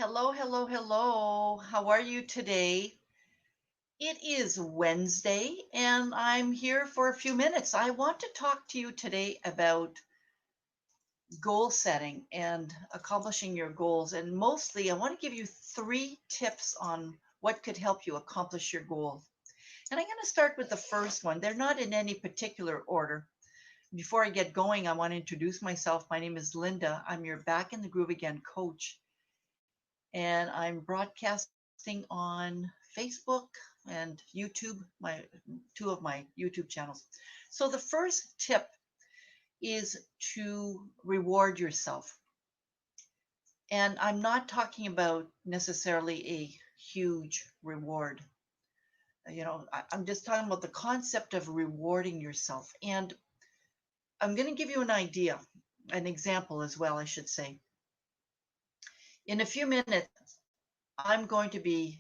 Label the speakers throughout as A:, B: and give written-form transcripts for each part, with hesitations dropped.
A: Hello, hello, hello. How are you today? It is Wednesday and I'm here for a few minutes. I want to talk to you today about goal setting and accomplishing your goals. And mostly, I want to give you three tips on what could help you accomplish your goals. And I'm going to start with the first one. They're not in any particular order. Before I get going, I want to introduce myself. My name is Linda. I'm your Back in the Groove Again coach, and I'm broadcasting on Facebook and YouTube, my two of my YouTube channels. So the first tip is to reward yourself. And I'm not talking about necessarily a huge reward. I'm just talking about the concept of rewarding yourself. And I'm going to give you an idea, an example as well, I should say. In a few minutes, I'm going to be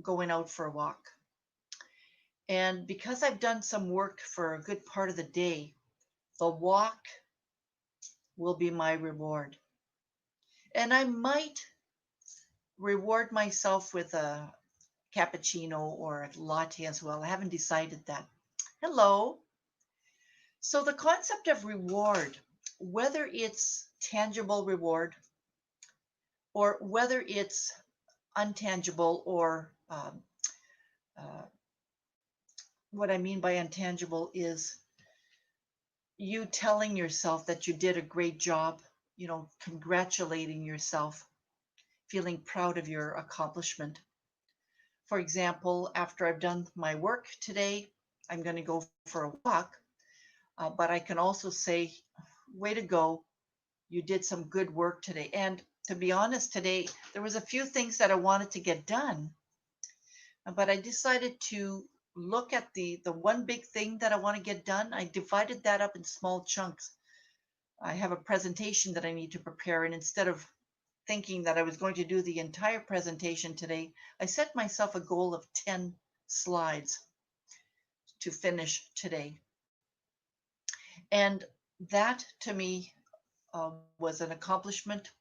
A: going out for a walk. And because I've done some work for a good part of the day, the walk will be my reward. And I might reward myself with a cappuccino or a latte as well. I haven't decided that. Hello. So, the concept of reward, whether it's tangible reward or whether it's untangible or uh, what I mean by intangible is you telling yourself that you did a great job, congratulating yourself, feeling proud of your accomplishment. For example, after I've done my work today, I'm going to go for a walk, but I can also say, way to go, you did some good work today. And to be honest, today there was a few things that I wanted to get done, but I decided to look at the one big thing that I want to get done. I divided that up in small chunks. I have a presentation that I need to prepare, and instead of thinking that I was going to do the entire presentation today, I set myself a goal of 10 slides to finish today. And that to me was an accomplishment.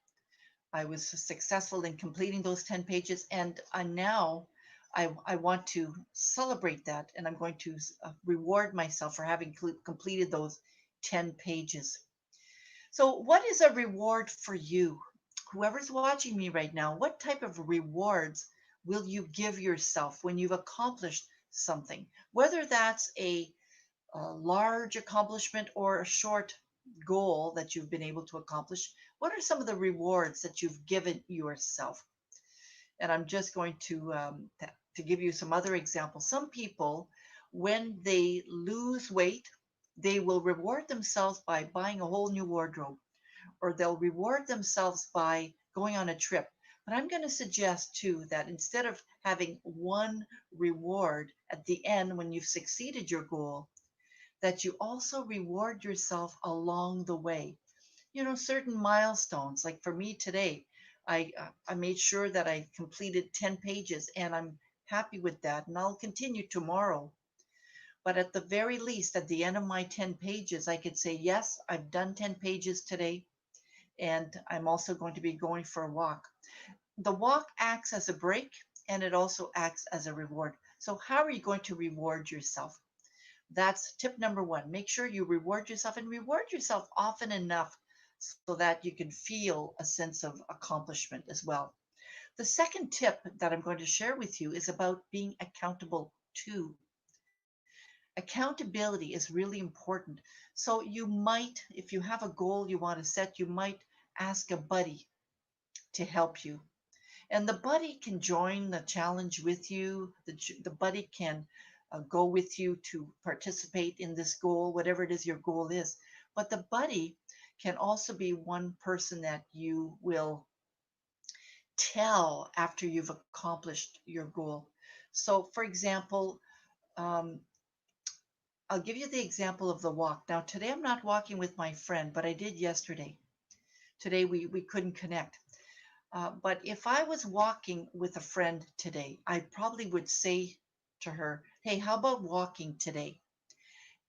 A: I was successful in completing those 10 pages, and I want to celebrate that, and I'm going to reward myself for having completed those 10 pages. So, what is a reward for you? Whoever's watching me right now, what type of rewards will you give yourself when you've accomplished something? Whether that's a large accomplishment or a short goal that you've been able to accomplish, what are some of the rewards that you've given yourself? And I'm just going to give you some other examples. Some people, when they lose weight, they will reward themselves by buying a whole new wardrobe, or they'll reward themselves by going on a trip. But I'm going to suggest too that instead of having one reward at the end when you've succeeded your goal, that you also reward yourself along the way. Certain milestones. Like for me today, I made sure that I completed 10 pages, and I'm happy with that. And I'll continue tomorrow. But at the very least, at the end of my 10 pages, I could say, yes, I've done 10 pages today, and I'm also going to be going for a walk. The walk acts as a break, and it also acts as a reward. So, how are you going to reward yourself? That's tip number one. Make sure you reward yourself, and reward yourself often enough so that you can feel a sense of accomplishment as well. The second tip that I'm going to share with you is about being accountable too. Accountability is really important. So you might, if you have a goal you want to set, you might ask a buddy to help you. And the buddy can join the challenge with you. The buddy can go with you to participate in this goal, whatever it is your goal is. But the buddy can also be one person that you will tell after you've accomplished your goal. So, for example, um, I'll give you the example of the walk. Now, today I'm not walking with my friend, but I did yesterday. Today we couldn't connect. But if I was walking with a friend today, I probably would say to her, hey, how about walking today?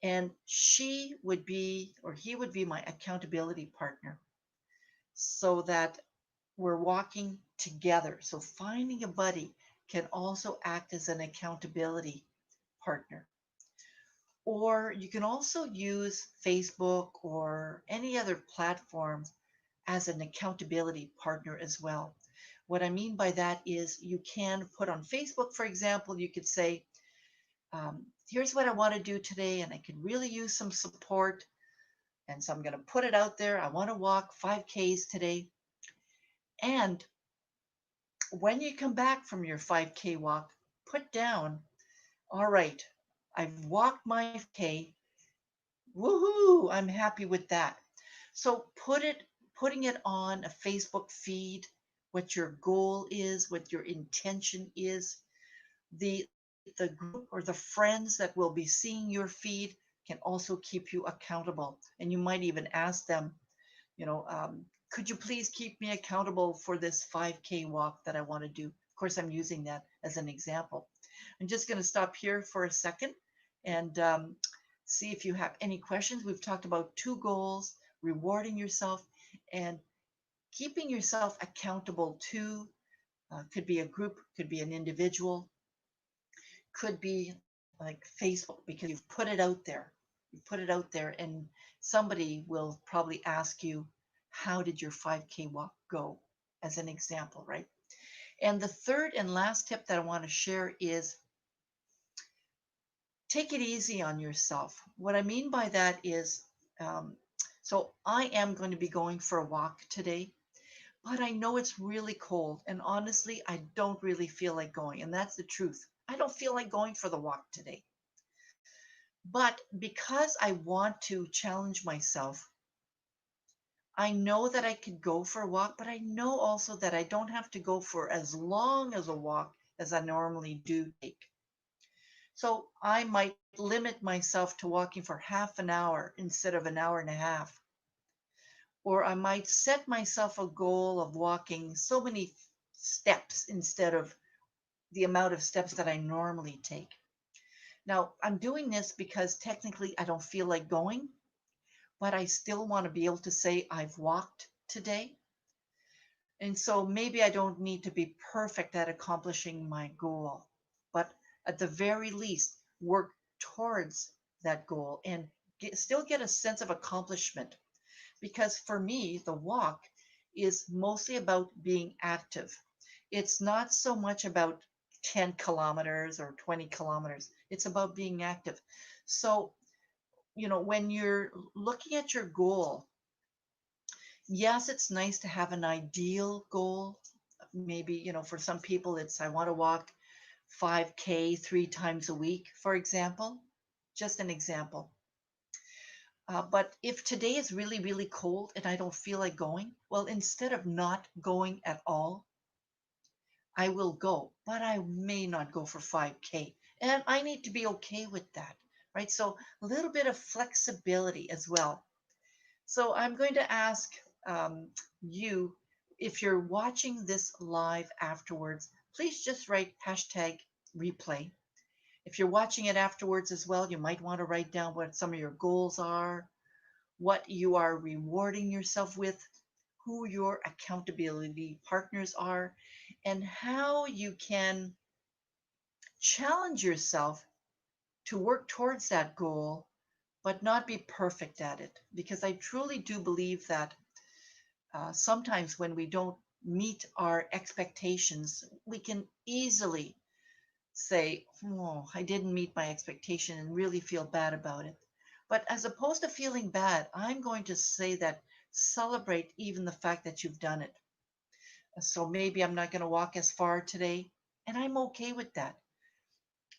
A: And she would be, or he would be my accountability partner, so that we're walking together. So finding a buddy can also act as an accountability partner. Or you can also use Facebook or any other platform as an accountability partner as well. What I mean by that is you can put on Facebook, for example, you could say, here's what I want to do today, and I could really use some support. And so I'm going to put it out there. I want to walk 5Ks today. And when you come back from your 5K walk, put down, all right, I've walked my K. Woohoo! I'm happy with that. So putting it on a Facebook feed, what your goal is, what your intention is, the group or the friends that will be seeing your feed can also keep you accountable. And you might even ask them, could you please keep me accountable for this 5K walk that I want to do? Of course, I'm using that as an example. I'm just going to stop here for a second and see if you have any questions. We've talked about two goals: rewarding yourself and keeping yourself accountable to, could be a group, could be an individual, could be like Facebook, because you've put it out there. You put it out there, and somebody will probably ask you, how did your 5K walk go? As an example, right? And the third and last tip that I want to share is take it easy on yourself. What I mean by that is, um, so I am going to be going for a walk today, but I know it's really cold. And honestly, I don't really feel like going. And that's the truth. I don't feel like going for the walk today. But because I want to challenge myself, I know that I could go for a walk, but I know also that I don't have to go for as long as a walk as I normally do take. So I might limit myself to walking for half an hour instead of an hour and a half. Or I might set myself a goal of walking so many steps instead of the amount of steps that I normally take. Now, I'm doing this because technically I don't feel like going, but I still want to be able to say I've walked today. And so maybe I don't need to be perfect at accomplishing my goal, but at the very least, work towards that goal and still get a sense of accomplishment. Because for me, the walk is mostly about being active. It's not so much about 10 kilometers or 20 kilometers, it's about being active. So, when you're looking at your goal, yes, it's nice to have an ideal goal. Maybe, for some people, it's I want to walk 5K 3 times a week, for example. Just an example. But if today is really, really cold and I don't feel like going, well, instead of not going at all, I will go, but I may not go for 5K. And I need to be okay with that, right? So a little bit of flexibility as well. So I'm going to ask you, if you're watching this live afterwards, please just write hashtag replay. If you're watching it afterwards as well, you might want to write down what some of your goals are, what you are rewarding yourself with, who your accountability partners are, and how you can challenge yourself to work towards that goal, but not be perfect at it. Because I truly do believe that sometimes when we don't meet our expectations, we can easily say, oh, I didn't meet my expectation and really feel bad about it. But as opposed to feeling bad, I'm going to say that celebrate even the fact that you've done it. So maybe I'm not going to walk as far today, and I'm okay with that,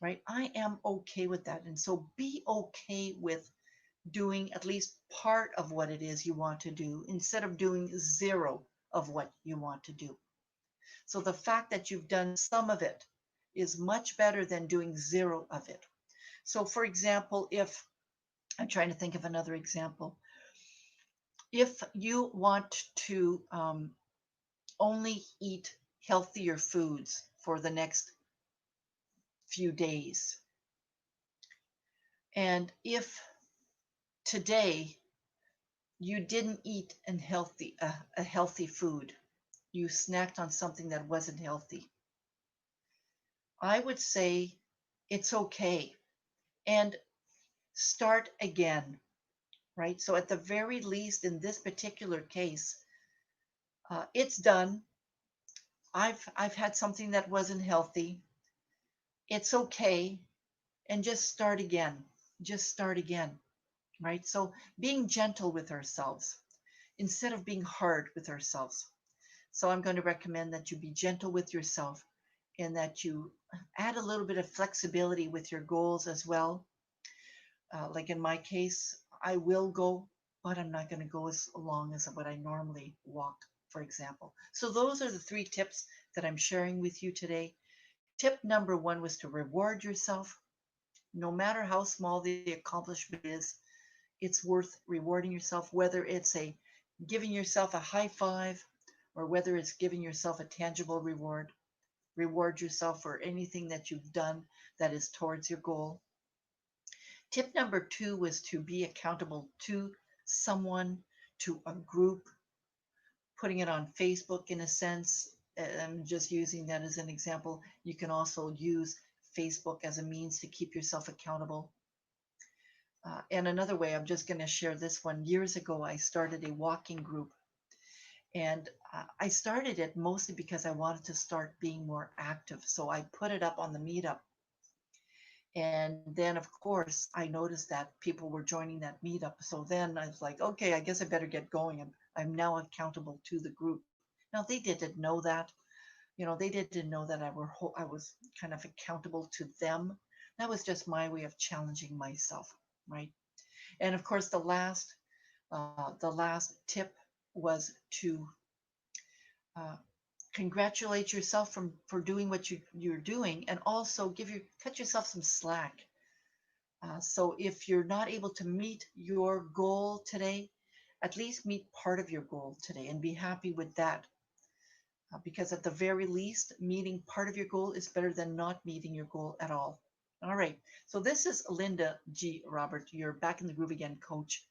A: right? I am okay with that. And so be okay with doing at least part of what it is you want to do instead of doing zero of what you want to do. So the fact that you've done some of it is much better than doing zero of it. So, for example, if I'm trying to think of another example, if you want to only eat healthier foods for the next few days, and if today you didn't eat a healthy food, you snacked on something that wasn't healthy. I would say it's okay and start again, right? So, at the very least, in this particular case, it's done. I've had something that wasn't healthy. It's okay, and just start again. Just start again, right? So, being gentle with ourselves instead of being hard with ourselves. So, I'm going to recommend that you be gentle with yourself and that you add a little bit of flexibility with your goals as well. Like in my case, I will go, but I'm not going to go as long as what I normally walk, for example. So, those are the three tips that I'm sharing with you today. Tip number one was to reward yourself. No matter how small the accomplishment is, it's worth rewarding yourself, whether it's a giving yourself a high five or whether it's giving yourself a tangible reward. Reward yourself for anything that you've done that is towards your goal. Tip number two was to be accountable to someone, to a group, putting it on Facebook in a sense. I'm just using that as an example. You can also use Facebook as a means to keep yourself accountable. And another way, I'm just going to share this one. Years ago, I started a walking group, and I started it mostly because I wanted to start being more active. So I put it up on the meetup. And then, of course, I noticed that people were joining that meetup. So then I was like, okay, I guess I better get going. I'm now accountable to the group. Now, they didn't know that. They didn't know that I was kind of accountable to them. That was just my way of challenging myself, right? And of course, the last tip was to uh, congratulate yourself for doing what you're doing, and also cut yourself some slack. So if you're not able to meet your goal today, at least meet part of your goal today and be happy with that. Because at the very least, meeting part of your goal is better than not meeting your goal at all. All right. So this is Linda G. Robert, your Back in the Groove Again coach,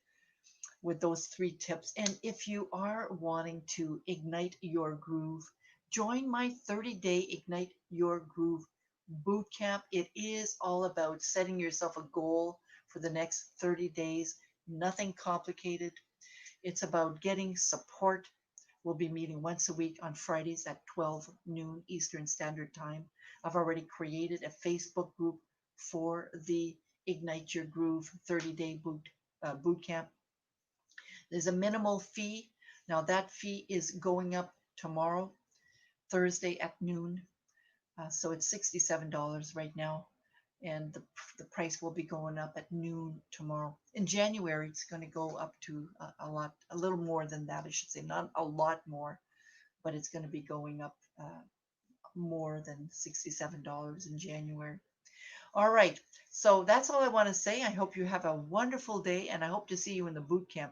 A: with those three tips. And if you are wanting to ignite your groove, join my 30-day Ignite Your Groove boot camp. It is all about setting yourself a goal for the next 30 days, nothing complicated. It's about getting support. We'll be meeting once a week on Fridays at 12 noon Eastern Standard Time. I've already created a Facebook group for the Ignite Your Groove 30-day boot camp. There's a minimal fee. Now, that fee is going up tomorrow, Thursday at noon. So it's $67 right now. And the price will be going up at noon tomorrow. In January, it's going to go up to a little more than that, I should say. Not a lot more, but it's going to be going up more than $67 in January. All right. So that's all I want to say. I hope you have a wonderful day, and I hope to see you in the boot camp as